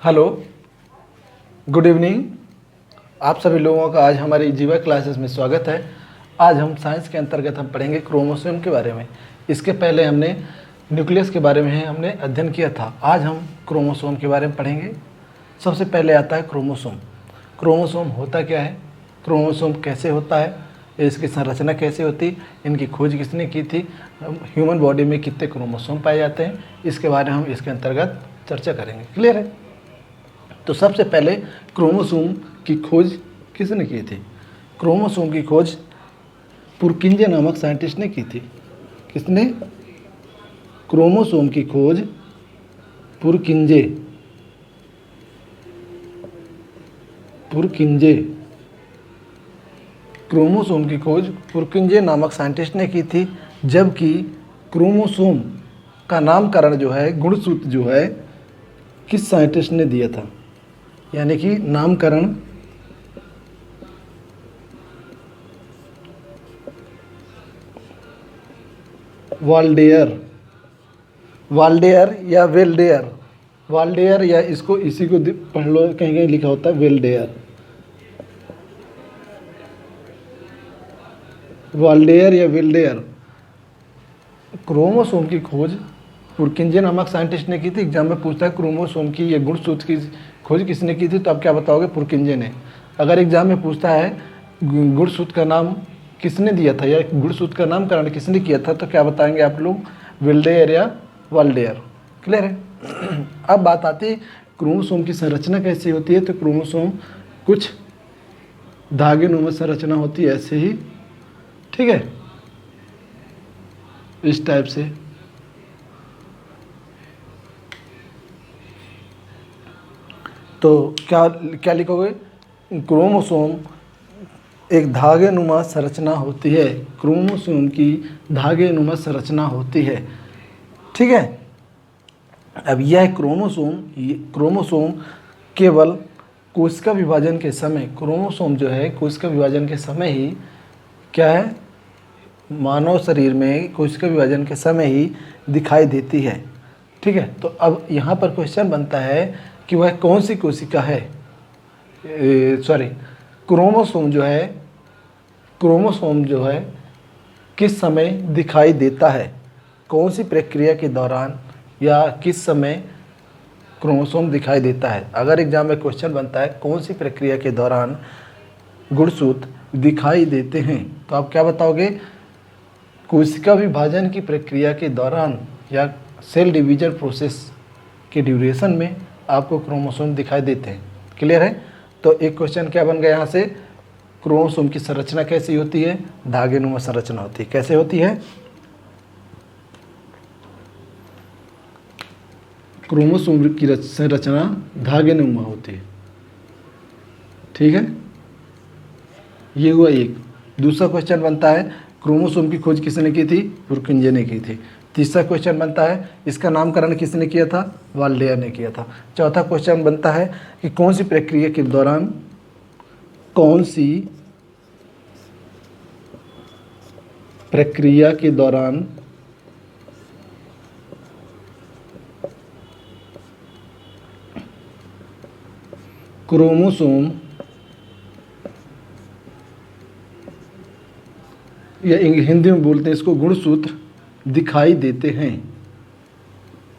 Hello, good evening. आप सभी लोगों का आज हमारी जीवा क्लासेस में स्वागत है। आज हम साइंस के अंतर्गत हम पढ़ेंगे क्रोमोसोम के बारे में। इसके पहले हमने न्यूक्लियस के बारे में हमने अध्ययन किया था। आज हम क्रोमोसोम के बारे में पढ़ेंगे। सबसे पहले आता है क्रोमोसोम। क्रोमोसोम होता क्या है, क्रोमोसोम कैसे होता है, इसकी संरचना कैसे होती, इनकी खोज किसने की थी, ह्यूमन बॉडी में कितने क्रोमोसोम पाए जाते हैं, इसके बारे में हम इसके अंतर्गत चर्चा करेंगे। क्लियर है? तो सबसे पहले क्रोमोसोम की खोज किसने की थी? क्रोमोसोम की खोज पुरकिंजे नामक साइंटिस्ट ने की थी। किसने? क्रोमोसोम की खोज पुरकिंजे पुरकिंजे क्रोमोसोम की खोज पुरकिंजे नामक साइंटिस्ट ने की थी। जबकि क्रोमोसोम का नामकरण जो है, गुणसूत्र जो है, किस साइंटिस्ट ने दिया था? यानी कि नामकरण वाल्डेयर या वेल्डेयर, वाल्डेयर या इसको इसी को पढ़ लो, कहीं कहीं लिखा होता है वेल्डेयर, वाल्डेयर या वेल्डेयर। क्रोमोसोम की खोज पुरकिंजे नामक साइंटिस्ट ने की थी। एग्जाम में पूछता है क्रोमोसोम की या गुणसूत्र की खोज किसने की थी, तो आप क्या बताओगे? पुरकिंजे ने। अगर एग्जाम में पूछता है गुणसूत्र का नाम किसने दिया था या गुणसूत्र का नामकरण किसने किया था, तो क्या बताएंगे आप लोग? वेल्डेयर या वाल्डेयर। क्लियर है? अब बात आती है क्रोमोसोम की संरचना कैसी होती है। तो क्रोमोसोम कुछ धागे नुमा संरचना होती है, ऐसे ही, ठीक है, इस टाइप से। तो क्या क्या लिखोगे? क्रोमोसोम एक धागे नुमा संरचना होती है। क्रोमोसोम की धागे नुमा संरचना होती है, ठीक है। अब यह क्रोमोसोम केवल कोशिका विभाजन के समय, क्रोमोसोम जो है कोशिका विभाजन के समय ही क्या है, मानव शरीर में कोशिका विभाजन के समय ही दिखाई देती है, ठीक है। तो अब यहाँ पर क्वेश्चन बनता है कि वह कौन सी कोशिका है, क्रोमोसोम जो है किस समय दिखाई देता है, कौन सी प्रक्रिया के दौरान या किस समय क्रोमोसोम दिखाई देता है। अगर एग्जाम में क्वेश्चन बनता है कौन सी प्रक्रिया के दौरान गुणसूत्र दिखाई देते हैं, तो आप क्या बताओगे? कोशिका विभाजन की प्रक्रिया के दौरान या सेल डिवीजन प्रोसेस के ड्यूरेशन में आपको क्रोमोसोम दिखाई देते हैं। क्लियर है? तो एक क्वेश्चन क्या बन गया यहाँ से? क्रोमोसोम की संरचना कैसी होती है? धागे नुमा संरचना होती है। कैसे होती है? क्रोमोसोम की संरचना धागे नुमा होती है, ठीक है। ये हुआ एक। दूसरा क्वेश्चन बनता है क्रोमोसोम की खोज किसने की थी? पुरकिंजे ने की थी। तीसरा क्वेश्चन बनता है इसका नामकरण किसने किया था? वाल्डेयर ने किया था। चौथा क्वेश्चन बनता है कि कौन सी प्रक्रिया के दौरान क्रोमोसोम या हिंदी में बोलते हैं इसको गुणसूत्र दिखाई देते हैं।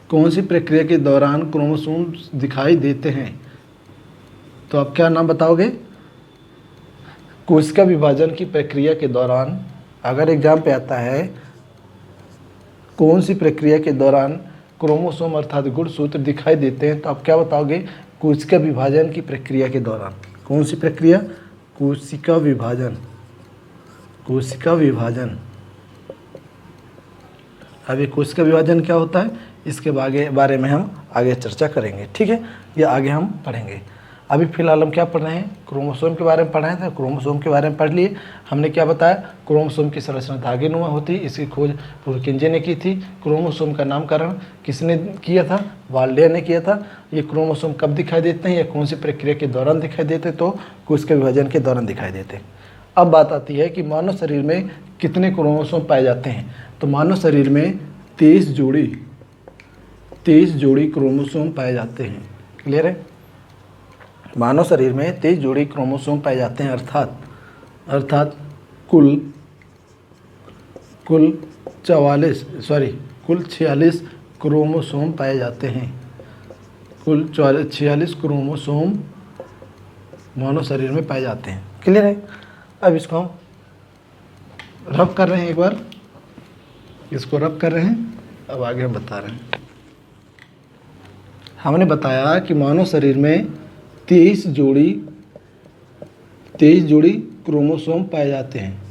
कौन सी प्रक्रिया के दौरान क्रोमोसोम दिखाई देते हैं? तो आप क्या नाम बताओगे? कोशिका विभाजन की प्रक्रिया के दौरान। अगर एग्जाम पे आता है कौन सी प्रक्रिया के दौरान क्रोमोसोम अर्थात गुणसूत्र दिखाई देते हैं, तो आप क्या बताओगे? कोशिका विभाजन की प्रक्रिया के दौरान। कौन सी प्रक्रिया? कोशिका विभाजन। अब ये कोशिका विभाजन क्या होता है, इसके बारे में हम आगे चर्चा करेंगे, ठीक है। ये आगे हम पढ़ेंगे। अभी फिलहाल हम क्या पढ़ रहे हैं? क्रोमोसोम के बारे में पढ़ रहे थे। क्रोमोसोम के बारे में पढ़ लिए। हमने क्या बताया? क्रोमोसोम की संरचना धागे नुमा होती है, इसकी खोज पुरकिंजे ने की थी। क्रोमोसोम का नामकरण किसने किया था? वाल्डेयर ने किया था। ये क्रोमोसोम कब दिखाई देते हैं या कौन सी प्रक्रिया के दौरान दिखाई देते? तो कोशिका विभाजन के दौरान दिखाई देते हैं। अब बात आती है कि मानव शरीर में कितने क्रोमोसोम पाए जाते हैं। तो मानव शरीर में 23 जोड़ी क्रोमोसोम पाए जाते हैं। क्लियर है। मानव शरीर में 23 जोड़ी क्रोमोसोम पाए जाते हैं, अर्थात कुल 46 क्रोमोसोम पाए जाते हैं। कुल 46 क्रोमोसोम मानव शरीर में पाए जाते हैं। क्लियर है। अब इसको हम रब कर रहे हैं, एक बार इसको रब कर रहे हैं। अब आगे हम बता रहे हैं। हमने बताया कि मानव शरीर में 23 जोड़ी क्रोमोसोम पाए जाते हैं,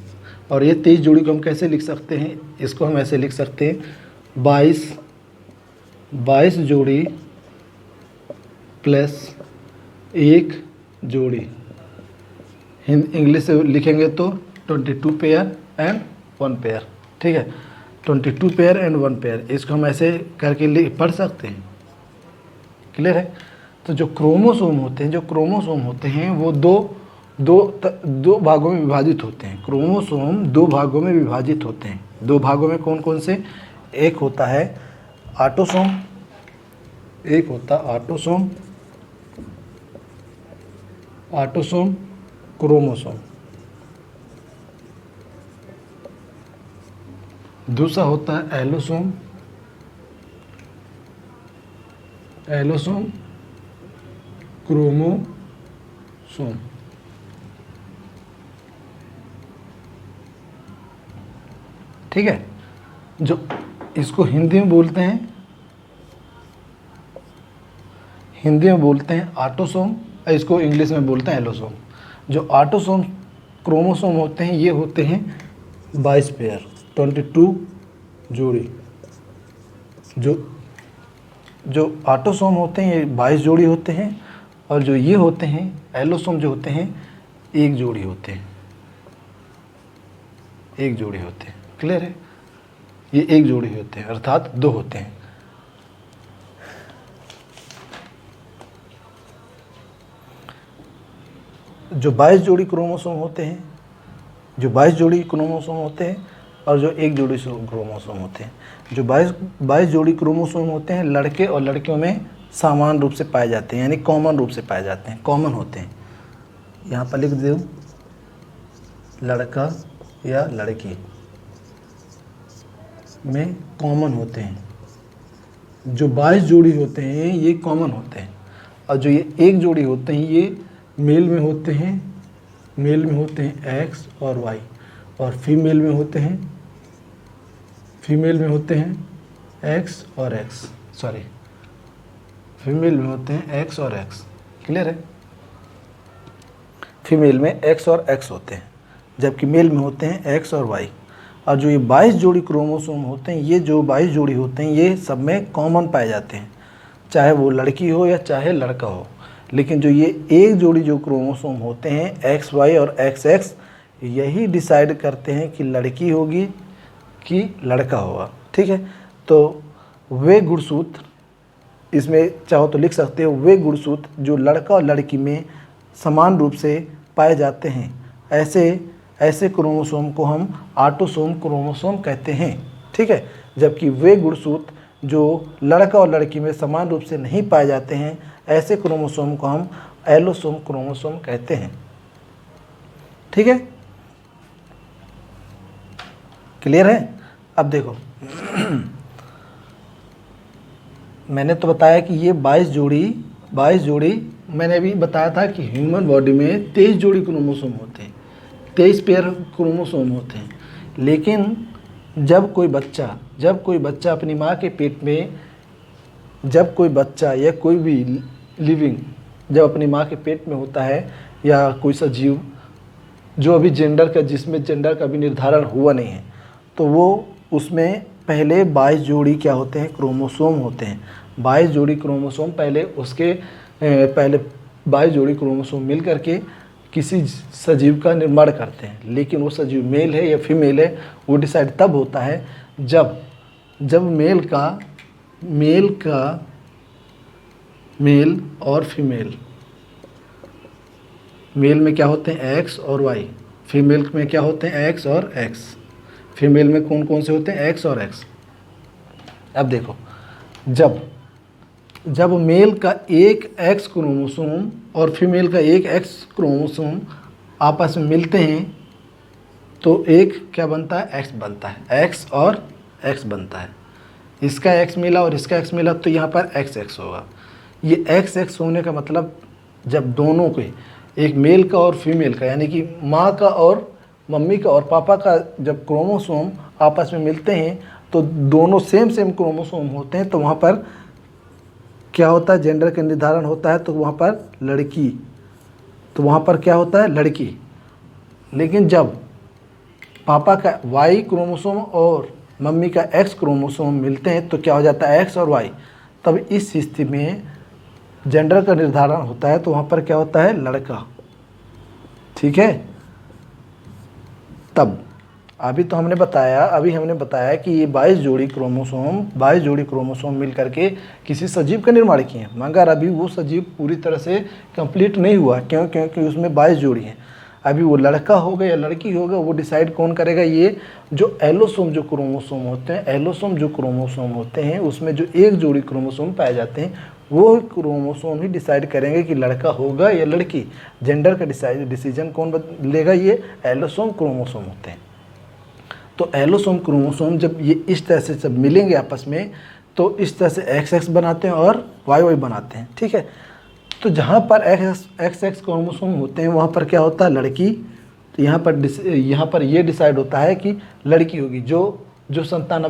और ये 23 जोड़ी को हम कैसे लिख सकते हैं, इसको हम ऐसे लिख सकते हैं 22 जोड़ी प्लस 1 जोड़ी। इंग्लिश से लिखेंगे तो 22 पेयर एंड 1 पेयर। ठीक है, 22 पेयर एंड 1 पेयर, इसको हम ऐसे करके पढ़ सकते हैं। क्लियर है। तो जो क्रोमोसोम होते हैं वो दो भागों में विभाजित होते हैं। क्रोमोसोम 2 भागों में विभाजित होते हैं। 2 भागों में कौन कौन से? एक होता है ऑटोसोम, एक होता ऑटोसोम क्रोमोसोम, दूसरा होता है एलोसोम क्रोमोसोम। ठीक है, जो इसको हिंदी में बोलते हैं ऑटोसोम, इसको इंग्लिश में बोलते हैं एलोसोम। जो ऑटोसोम क्रोमोसोम होते हैं ये होते हैं 22 पेयर, 22 जोड़ी। जो ऑटोसोम होते हैं ये 22 जोड़ी होते हैं, और जो ये होते हैं एलोसोम जो होते हैं 1 जोड़ी होते हैं, 1 जोड़ी होते हैं। क्लियर है। ये 1 जोड़ी होते हैं, अर्थात 2 होते हैं। जो 22 जोड़ी क्रोमोसोम होते हैं, और जो 1 जोड़ी क्रोमोसोम होते हैं। जो 22 जोड़ी क्रोमोसोम होते हैं लड़के और लड़कियों में समान रूप से पाए जाते हैं, यानी कॉमन रूप से पाए जाते हैं, कॉमन होते हैं। यहाँ पर लिख दो लड़का या लड़की में कॉमन होते हैं। जो 22 जोड़ी होते हैं ये कॉमन होते हैं, और जो ये 1 जोड़ी होते हैं ये मेल में होते हैं एक्स और वाई, और फीमेल में होते हैं एक्स और एक्स, फीमेल में होते हैं एक्स और एक्स। क्लियर है। फीमेल में एक्स और एक्स होते हैं, जबकि मेल में होते हैं एक्स और वाई। और जो ये 22 जोड़ी क्रोमोसोम होते हैं, ये जो 22 जोड़ी होते हैं ये सब में कॉमन पाए जाते हैं, चाहे वो लड़की हो या चाहे लड़का हो। लेकिन जो ये 1 जोड़ी जो क्रोमोसोम होते हैं एक्स वाई और एक्स एक्स, यही डिसाइड करते हैं कि लड़की होगी कि लड़का होगा। ठीक है। तो वे गुणसूत्र, इसमें चाहो तो लिख सकते हो, वे गुणसूत्र जो लड़का और लड़की में समान रूप से पाए जाते हैं, ऐसे क्रोमोसोम को हम ऑटोसोम क्रोमोसोम कहते हैं। ठीक है। जबकि वे गुणसूत्र जो लड़का और लड़की में समान रूप से नहीं पाए जाते हैं, ऐसे क्रोमोसोम को हम एलोसोम क्रोमोसोम कहते हैं। ठीक है। क्लियर है। अब देखो मैंने तो बताया कि ये 22 जोड़ी मैंने अभी बताया था कि ह्यूमन बॉडी में 23 जोड़ी क्रोमोसोम होते हैं, 23 पेयर क्रोमोसोम होते हैं। लेकिन जब कोई बच्चा अपनी माँ के पेट में, जब कोई बच्चा या कोई भी लिविंग जब अपनी माँ के पेट में होता है, या कोई सा जीव जो अभी जिसमें जेंडर का भी निर्धारण हुआ नहीं है, तो वो उसमें पहले 22 जोड़ी क्या होते हैं? क्रोमोसोम होते हैं। 22 जोड़ी क्रोमोसोम पहले 22 जोड़ी क्रोमोसोम मिल करके किसी सजीव का निर्माण करते हैं। लेकिन वो सजीव मेल है या फीमेल है वो डिसाइड तब होता है जब मेल और फीमेल, मेल में क्या होते हैं एक्स और वाई, फीमेल में क्या होते हैं एक्स और एक्स। फीमेल में कौन कौन से होते हैं? एक्स और एक्स। अब देखो, जब मेल का एक एक्स क्रोमोसोम और फीमेल का एक एक्स क्रोमोसोम आपस में मिलते हैं तो एक क्या बनता है, एक्स बनता है, एक्स और एक्स बनता है। इसका एक्स मिला और इसका एक्स मिला तो यहाँ पर एक्स एक्स होगा। ये एक्स एक्स होने का मतलब जब दोनों के, एक मेल का और फीमेल का, यानी कि माँ का और मम्मी का और पापा का जब क्रोमोसोम आपस में मिलते हैं तो दोनों सेम सेम क्रोमोसोम होते हैं, तो वहाँ पर क्या होता है, जेंडर का निर्धारण होता है, तो वहाँ पर लड़की, तो वहाँ पर क्या होता है, लड़की। लेकिन जब पापा का वाई क्रोमोसोम और मम्मी का एक्स क्रोमोसोम मिलते हैं तो क्या हो जाता है, एक्स और वाई। तब इस स्थिति में जेंडर का निर्धारण होता है, तो वहाँ पर क्या होता है, लड़का। ठीक है। तब अभी हमने बताया कि ये 22 जोड़ी क्रोमोसोम मिल करके किसी सजीव का निर्माण किए हैं, मगर अभी वो सजीव पूरी तरह से कंप्लीट नहीं हुआ। क्यों? क्योंकि उसमें 22 जोड़ी हैं। अभी वो लड़का होगा या लड़की होगा वो डिसाइड कौन करेगा, ये जो एलोसोम जो क्रोमोसोम होते हैं उसमें जो एक जोड़ी क्रोमोसोम पाए जाते हैं वो क्रोमोसोम ही डिसाइड करेंगे कि लड़का होगा या लड़की। जेंडर का डिसीजन कौन लेगा, ये एलोसोम क्रोमोसोम होते हैं। तो एलोसोम क्रोमोसोम जब ये इस तरह से जब मिलेंगे आपस में तो इस तरह से एक्स एक्स बनाते हैं और वाई वाई बनाते हैं। ठीक है। तो जहाँ पर एक्स एक्स क्रोमोसोम होते हैं वहाँ पर क्या होता है, लड़की। तो यहाँ पर ये डिसाइड होता है कि लड़की होगी। जो संतान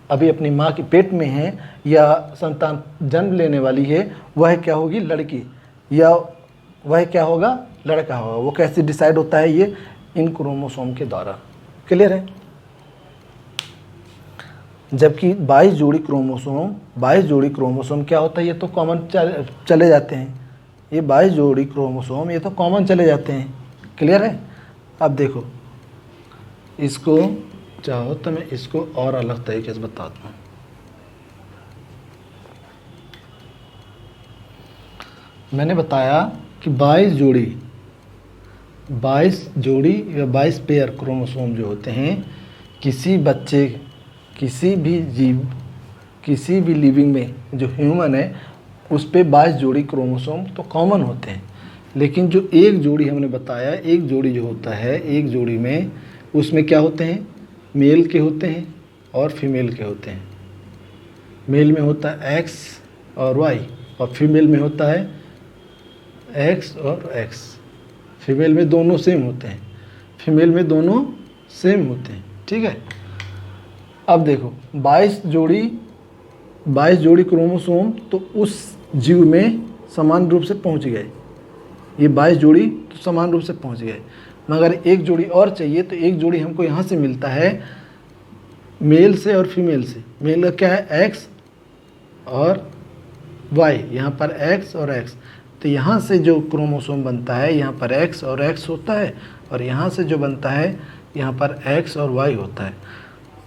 अभी अपनी माँ के पेट में है या संतान जन्म लेने वाली है वह क्या होगी, लड़की, या वह क्या होगा, लड़का होगा। वो कैसे डिसाइड होता है, ये इन क्रोमोसोम के द्वारा। क्लियर है। जबकि 22 जोड़ी क्रोमोसोम क्या होता है, ये तो कॉमन चले जाते हैं। ये 22 जोड़ी क्रोमोसोम ये तो कॉमन चले जाते हैं। क्लियर है। अब देखो, इसको चाहो तो मैं इसको और अलग तरीके से बताता हूँ। मैंने बताया कि 22 जोड़ी या 22 पेयर क्रोमोसोम जो होते हैं किसी बच्चे, किसी भी जीव, किसी भी लिविंग में जो ह्यूमन है उस पे 22 जोड़ी क्रोमोसोम तो कॉमन होते हैं। लेकिन जो एक जोड़ी हमने बताया, एक जोड़ी जो होता है, एक जोड़ी में उसमें क्या होते हैं, मेल के होते हैं और फीमेल के होते हैं। मेल में होता है एक्स और वाई और फीमेल में होता है एक्स और एक्स। फीमेल में दोनों सेम होते हैं, ठीक है। अब देखो 22 जोड़ी क्रोमोसोम तो उस जीव में समान रूप से पहुंच गए। ये 22 जोड़ी तो समान रूप से पहुंच गए, मगर एक जोड़ी और चाहिए। तो एक जोड़ी हमको यहाँ से मिलता है मेल से और फीमेल से। मेल का क्या है, एक्स और वाई, यहाँ पर एक्स और एक्स। तो यहाँ से जो क्रोमोसोम बनता है यहाँ पर एक्स और एक्स होता है, और यहाँ से जो बनता है यहाँ पर एक्स और वाई होता है।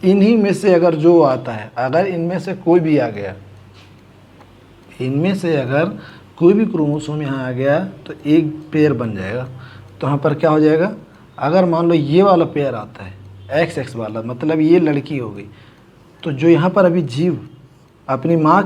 इन्हीं में से अगर जो आता है, अगर इनमें से कोई भी आ गया, इनमें से अगर कोई भी क्रोमोसोम यहाँ आ गया तो एक पेयर बन जाएगा। तो यहाँ पर क्या हो जाएगा, अगर मान लो ये वाला पेयर आता है एक्स एक्स वाला, मतलब ये लड़की हो गई, तो जो यहाँ पर अभी जीव अपनी माँ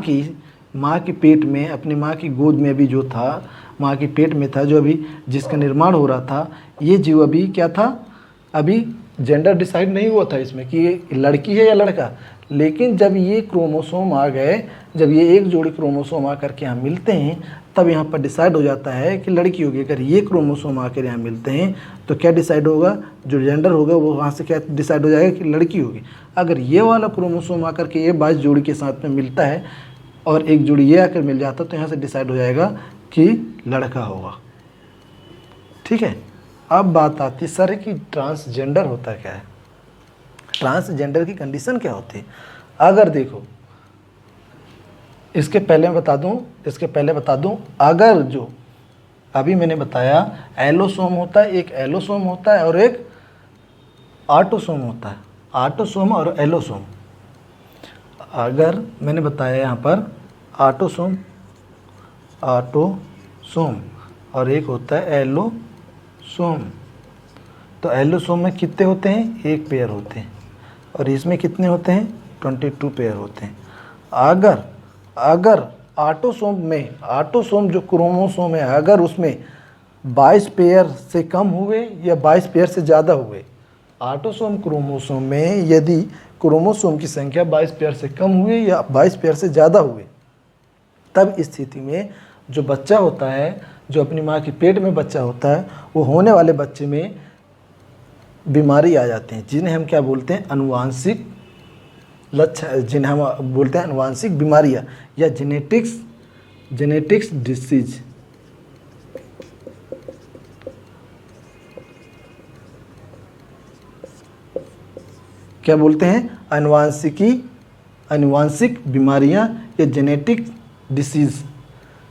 के पेट में, अपनी माँ की गोद में अभी जो था, माँ के पेट में था, जो अभी जिसका निर्माण हो रहा था, ये जीव अभी क्या था, अभी जेंडर डिसाइड नहीं हुआ था इसमें कि ये लड़की है या लड़का। लेकिन जब ये क्रोमोसोम आ गए, जब ये एक जोड़ी क्रोमोसोम आकर के यहाँ मिलते हैं तब यहाँ पर डिसाइड हो जाता है कि लड़की होगी। अगर ये क्रोमोसोम आकर यहाँ मिलते हैं तो क्या डिसाइड होगा, जो जेंडर होगा वो वहाँ से क्या डिसाइड हो जाएगा कि लड़की होगी। अगर ये वाला क्रोमोसोम आकर के ये 22 जोड़ी के साथ में मिलता है और एक जोड़ी ये आकर मिल जाता तो यहाँ से डिसाइड हो जाएगा कि लड़का होगा। ठीक है। अब बात आती है सर कि ट्रांसजेंडर होता क्या है, ट्रांसजेंडर की कंडीशन क्या होती है। अगर देखो, इसके पहले बता दूं, अगर जो अभी मैंने बताया एलोसोम होता है, एक एलोसोम होता है और एक ऑटोसोम होता है, ऑटोसोम और एलोसोम। अगर मैंने बताया यहाँ पर ऑटोसोम और एक होता है एलोसोम। तो एलोसोम में कितने होते हैं, एक पेयर होते हैं, और इसमें कितने होते हैं, 22 पेयर होते हैं। अगर ऑटोसोम जो क्रोमोसोम है, अगर उसमें 22 पेयर से कम हुए या 22 पेयर से ज़्यादा हुए, ऑटोसोम क्रोमोसोम में यदि क्रोमोसोम की संख्या 22 पेयर से कम हुए या 22 पेयर से ज़्यादा हुए, तब इस स्थिति में जो बच्चा होता है, जो अपनी माँ के पेट में बच्चा होता है, वो होने वाले बच्चे में बीमारी आ जाते हैं, जिन्हें हम क्या बोलते हैं, अनुवांशिक लक्षण, जिन्हें हम बोलते हैं अनुवांशिक बीमारियाँ या जेनेटिक्स डिसीज। क्या बोलते हैं, अनुवांशिक बीमारियां या जेनेटिक डिसीज।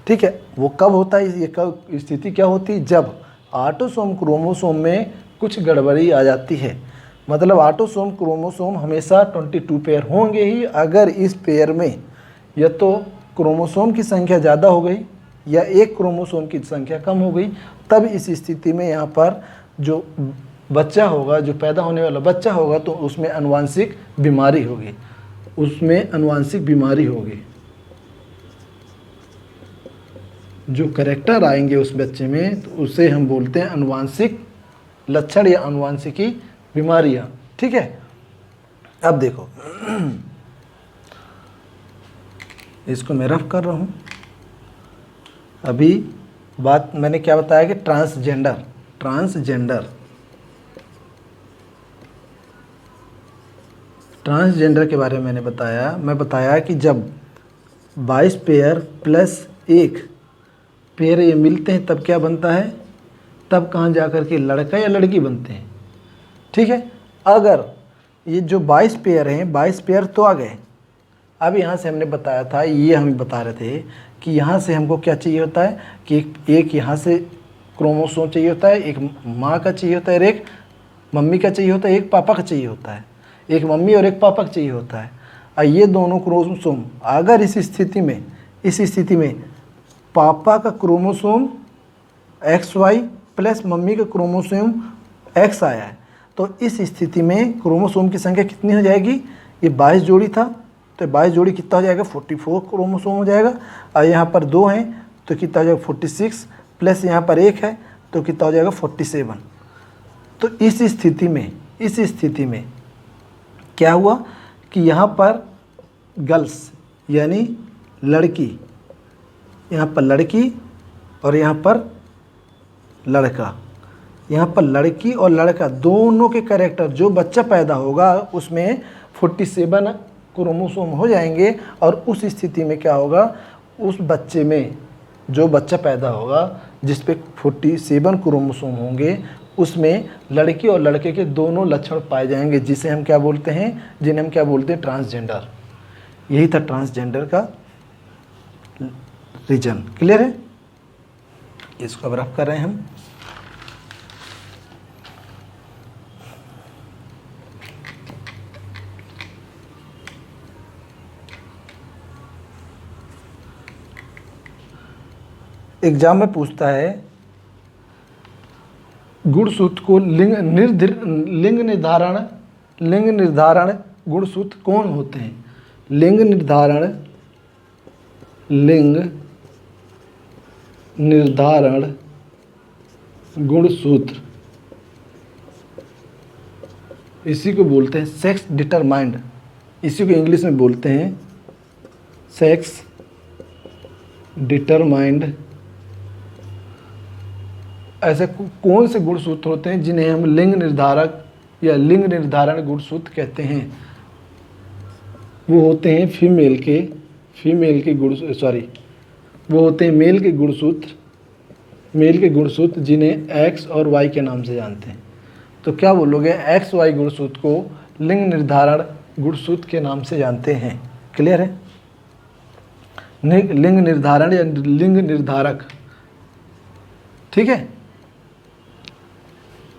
ठीक है, वो कब होता है, ये कब स्थिति क्या होती है, जब ऑटोसोम क्रोमोसोम में कुछ गड़बड़ी आ जाती है। मतलब ऑटोसोम क्रोमोसोम हमेशा 22 पेयर होंगे ही, अगर इस पेयर में या तो क्रोमोसोम की संख्या ज़्यादा हो गई या एक क्रोमोसोम की संख्या कम हो गई, तब इस स्थिति में यहाँ पर जो बच्चा होगा, जो पैदा होने वाला बच्चा होगा, तो उसमें अनुवांशिक बीमारी होगी, जो कैरेक्टर आएंगे उस बच्चे में, तो उसे हम बोलते हैं अनुवांशिक लक्षण या अनुवांशिकी बीमारियां। ठीक है, अब देखो इसको मैं रफ कर रहा हूं। अभी बात मैंने क्या बताया कि ट्रांसजेंडर के बारे में मैंने बताया कि जब 22 पेयर प्लस 1 पेयर ये मिलते हैं, तब क्या बनता है, तब कहाँ जाकर के लड़का या लड़की बनते हैं। ठीक है, अगर ये जो 22 पेयर हैं, 22 पेयर तो आ गए। अब यहाँ से हमने बताया था, ये हम बता रहे थे कि यहाँ से हमको क्या चाहिए होता है कि एक यहाँ से क्रोमोसोम चाहिए होता है, एक माँ का चाहिए होता है, एक मम्मी का चाहिए होता है, एक पापा का चाहिए होता है, एक मम्मी और एक पापा का चाहिए होता है। और ये दोनों क्रोमोसोम अगर इस स्थिति में पापा का क्रोमोसोम XY प्लस मम्मी का क्रोमोसोम X आया है, तो इस स्थिति में क्रोमोसोम की संख्या कितनी हो जाएगी, ये 22 जोड़ी था, तो 22 जोड़ी कितना हो जाएगा, 44 क्रोमोसोम हो जाएगा। और यहाँ पर 2 हैं तो कितना हो जाएगा, 46 प्लस यहाँ पर 1 है तो कितना हो जाएगा, 47। तो इस स्थिति में क्या हुआ कि यहाँ पर गर्ल्स यानी लड़की, यहाँ पर लड़की और यहाँ पर लड़का, यहाँ पर लड़की और लड़का दोनों के कैरेक्टर, जो बच्चा पैदा होगा उसमें 47 क्रोमोसोम हो जाएंगे। और उस स्थिति में क्या होगा, उस बच्चे में जो बच्चा पैदा होगा जिस पे 47 क्रोमोसोम होंगे, उसमें लड़की और लड़के के दोनों लक्षण पाए जाएंगे, जिन्हें हम क्या बोलते हैं, ट्रांसजेंडर। यही था ट्रांसजेंडर का रीजन। क्लियर है, इसको अब रफ कर रहे हैं हम। एग्जाम में पूछता है गुणसूत्र को लिंग निर्धारण गुणसूत्र कौन होते हैं। लिंग निर्धारण गुणसूत्र, इसी को बोलते हैं सेक्स डिटरमाइंड, इसी को इंग्लिश में बोलते हैं सेक्स डिटरमाइंड। ऐसे कौन से गुणसूत्र होते हैं जिन्हें हम लिंग निर्धारक या लिंग निर्धारण गुणसूत्र कहते हैं। वो होते हैं मेल के गुणसूत्र जिन्हें एक्स और वाई के नाम से जानते हैं। तो क्या बोलोगे, एक्स वाई गुणसूत्र को लिंग निर्धारण गुणसूत्र के नाम से जानते हैं। क्लियर है, लिंग निर्धारण या लिंग निर्धारक। ठीक है,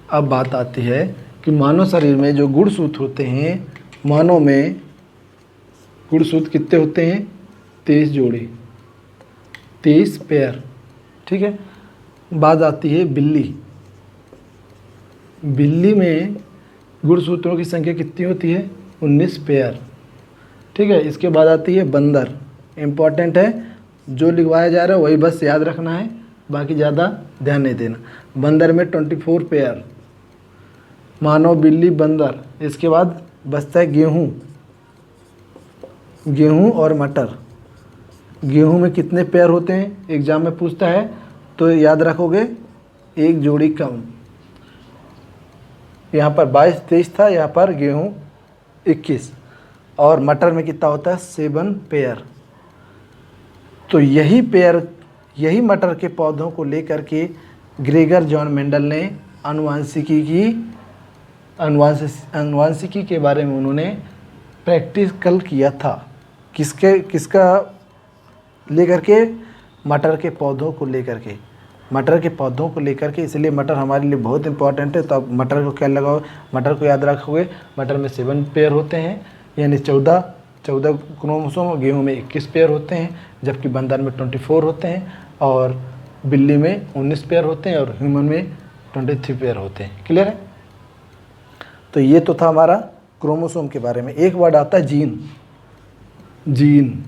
अब बात आती है कि मानव शरीर में जो गुणसूत्र होते हैं, मानव में गुणसूत्र कितने होते हैं, 23 जोड़ी, 23 पेयर। ठीक है, बात आती है बिल्ली में गुणसूत्रों की संख्या कितनी होती है, 19 पेयर। ठीक है, इसके बाद आती है बंदर, इम्पॉर्टेंट है, जो लिखवाया जा रहा है वही बस याद रखना है, बाकी ज़्यादा ध्यान नहीं देना। बंदर में 24 पेयर, मानव, बिल्ली, बंदर। इसके बाद बचता है गेहूँ, गेहूँ और मटर। गेहूँ में कितने पेयर होते हैं एग्जाम में पूछता है, तो याद रखोगे एक जोड़ी कम। यहाँ पर 22-23 था, यहाँ पर गेहूँ 21। और मटर में कितना होता है 7 पेयर। तो यही मटर के पौधों को लेकर के ग्रेगर जॉन मेंडल ने अनुवांशिकी के बारे में उन्होंने प्रैक्टिकल किया था। किसका लेकर के? मटर के पौधों को लेकर के, मटर के पौधों को लेकर के। इसलिए मटर हमारे लिए बहुत इंपॉर्टेंट है। तो अब मटर को क्या लगाओ, मटर को याद रखोगे। मटर में 7 पेयर होते हैं, यानी 14 क्रोमोसोम। गेहूँ में 21 पेयर होते हैं, जबकि बंदर में 24 होते हैं, और बिल्ली में 19 पेयर होते हैं, और ह्यूमन में 23 पेयर होते हैं। क्लियर है? तो ये तो था हमारा क्रोमोसोम के बारे में। एक वर्ड आता है जीन। जीन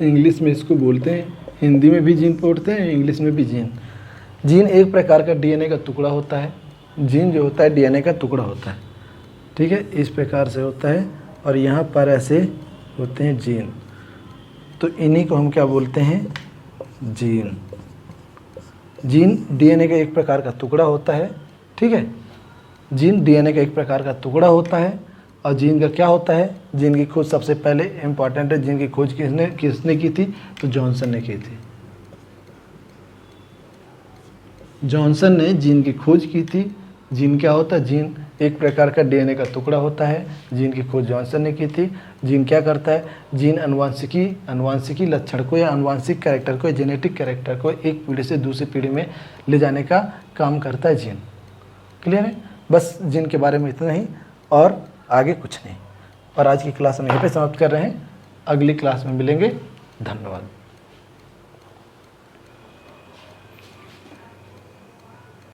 इंग्लिश में इसको बोलते हैं, हिंदी में भी जीन बोलते हैं, इंग्लिश में भी जीन। जीन एक प्रकार का डीएनए का टुकड़ा होता है। जीन जो होता है डीएनए का टुकड़ा होता है, ठीक है, इस प्रकार से होता है, और यहाँ पर ऐसे होते हैं जीन। तो इन्हीं को हम क्या बोलते हैं? जीन। जीन डीएनए का एक प्रकार का टुकड़ा होता है, ठीक है। जीन डीएनए का एक प्रकार का टुकड़ा होता है। और जीन का क्या होता है? जीन की खोज सबसे पहले इम्पॉर्टेंट है, जीन की खोज किसने की थी? तो जॉनसन ने की थी। जॉनसन ने जीन की खोज की थी। जीन क्या होता है? जीन एक प्रकार का डीएनए का टुकड़ा होता है। जीन की खोज जॉनसन ने की थी। जीन क्या करता है? जीन अनुवांशिकी लक्षण को या अनुवांशिक कैरेक्टर को, जेनेटिक कैरेक्टर को एक पीढ़ी से दूसरी पीढ़ी में ले जाने का काम करता है जीन। क्लियर है? बस जीन के बारे में इतना ही, और आगे कुछ नहीं। और आज की क्लास हम यहीं पे समाप्त कर रहे हैं। अगली क्लास में मिलेंगे। धन्यवाद।